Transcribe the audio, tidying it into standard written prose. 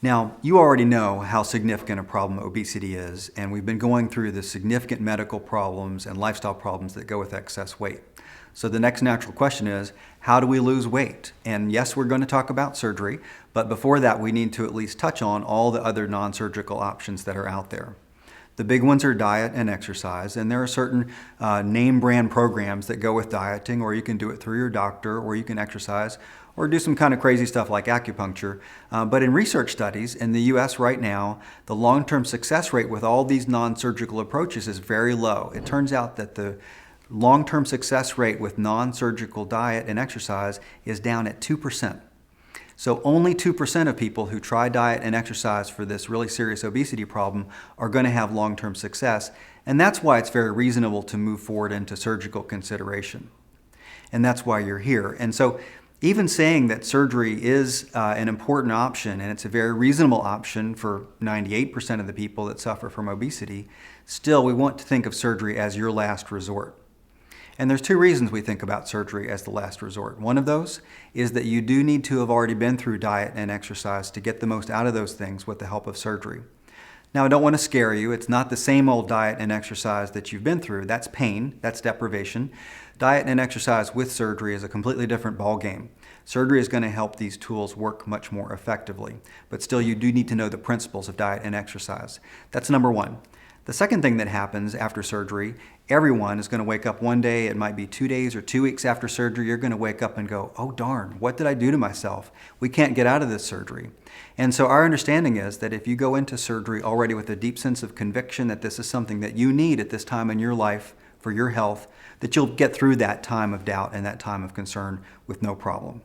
Now, you already know how significant a problem obesity is, and we've been going through the significant medical problems and lifestyle problems that go with excess weight. So the next natural question is, how do we lose weight? And yes, we're going to talk about surgery, but before that, we need to at least touch on all the other non-surgical options that are out there. The big ones are diet and exercise, and there are certain name brand programs that go with dieting, or you can do it through your doctor, or you can exercise, or do some kind of crazy stuff like acupuncture. But in research studies in the US right now, the long-term success rate with all these non-surgical approaches is very low. It turns out that the long-term success rate with non-surgical diet and exercise is down at 2%. So only 2% of people who try diet and exercise for this really serious obesity problem are going to have long-term success, and that's why it's very reasonable to move forward into surgical consideration. And that's why you're here. And so even saying that surgery is an important option, and it's a very reasonable option for 98% of the people that suffer from obesity, still we want to think of surgery as your last resort. And there's two reasons we think about surgery as the last resort. One of those is that you do need to have already been through diet and exercise to get the most out of those things with the help of surgery. Now, I don't want to scare you. It's not the same old diet and exercise that you've been through. That's pain, that's deprivation. Diet and exercise with surgery is a completely different ballgame. Surgery is going to help these tools work much more effectively. But still, you do need to know the principles of diet and exercise. That's number one. The second thing that happens after surgery, everyone is going to wake up one day, it might be 2 days or 2 weeks after surgery, you're going to wake up and go, oh darn, what did I do to myself? We can't get out of this surgery. And so our understanding is that if you go into surgery already with a deep sense of conviction that this is something that you need at this time in your life for your health, that you'll get through that time of doubt and that time of concern with no problem.